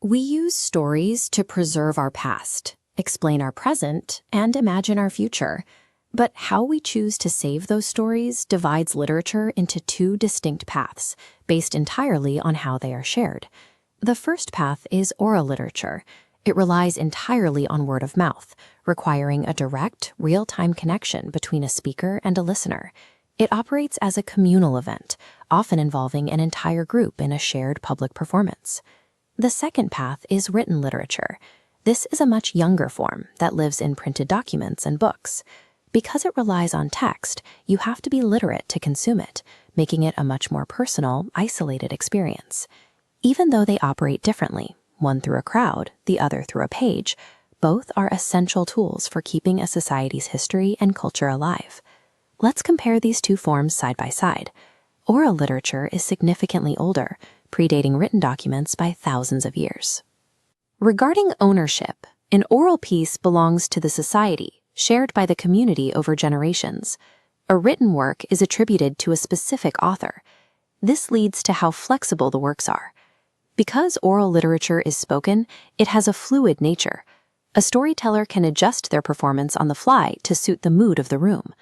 We use stories to preserve our past, explain our present, and imagine our future. But how we choose to save those stories divides literature into two distinct paths, based entirely on how they are shared. The first path is oral literature. It relies entirely on word of mouth, requiring a direct, real-time connection between a speaker and a listener. It operates as a communal event, often involving an entire group in a shared public performance. The second path is written literature. This is a much younger form that lives in printed documents and books. Because it relies on text, you have to be literate to consume it, making it a much more personal, isolated experience. Even though they operate differently, one through a crowd, the other through a page, both are essential tools for keeping a society's history and culture alive. Let's compare these two forms side by side. Oral literature is significantly older, predating written documents by thousands of years. Regarding ownership, an oral piece belongs to the society, shared by the community over generations. A written work is attributed to a specific author. This leads to how flexible the works are. Because oral literature is spoken, it has a fluid nature. A storyteller can adjust their performance on the fly to suit the mood of the room.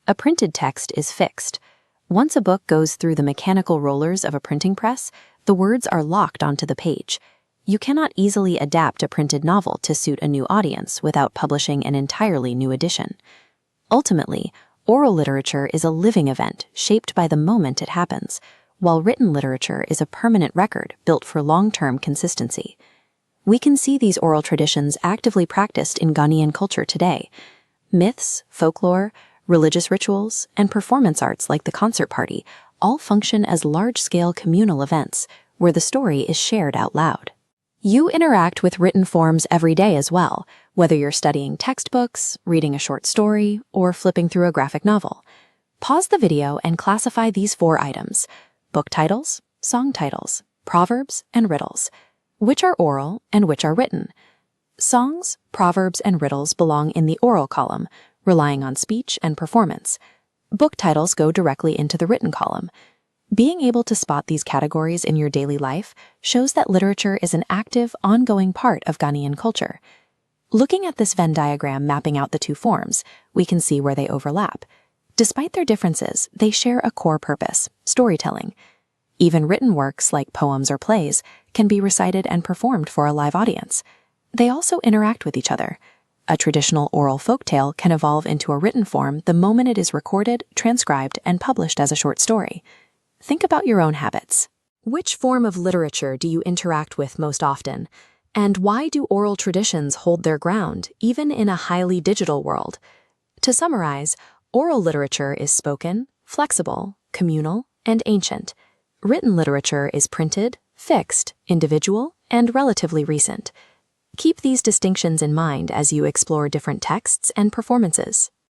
A printed text is fixed. Once a book goes through the mechanical rollers of a printing press, the words are locked onto the page. You cannot easily adapt a printed novel to suit a new audience without publishing an entirely new edition. Ultimately, oral literature is a living event shaped by the moment it happens, while written literature is a permanent record built for long-term consistency. We can see these oral traditions actively practiced in Ghanaian culture today. Myths, folklore, religious rituals, and performance arts like the concert party all function as large-scale communal events where the story is shared out loud. You interact with written forms every day as well, whether you're studying textbooks, reading a short story, or flipping through a graphic novel. Pause the video and classify these 4 items: book titles, song titles, proverbs, and riddles. Which are oral and which are written? Songs, proverbs, and riddles belong in the oral column, relying on speech and performance. Book titles go directly into the written column. Being able to spot these categories in your daily life shows that literature is an active, ongoing part of Ghanaian culture. Looking at this Venn diagram mapping out the two forms, we can see where they overlap. Despite their differences, they share a core purpose: storytelling. Even written works like poems or plays can be recited and performed for a live audience. They also interact with each other. A traditional oral folktale can evolve into a written form the moment it is recorded, transcribed, and published as a short story. Think about your own habits. Which form of literature do you interact with most often? And why do oral traditions hold their ground, even in a highly digital world? To summarize, oral literature is spoken, flexible, communal, and ancient. Written literature is printed, fixed, individual, and relatively recent. Keep these distinctions in mind as you explore different texts and performances.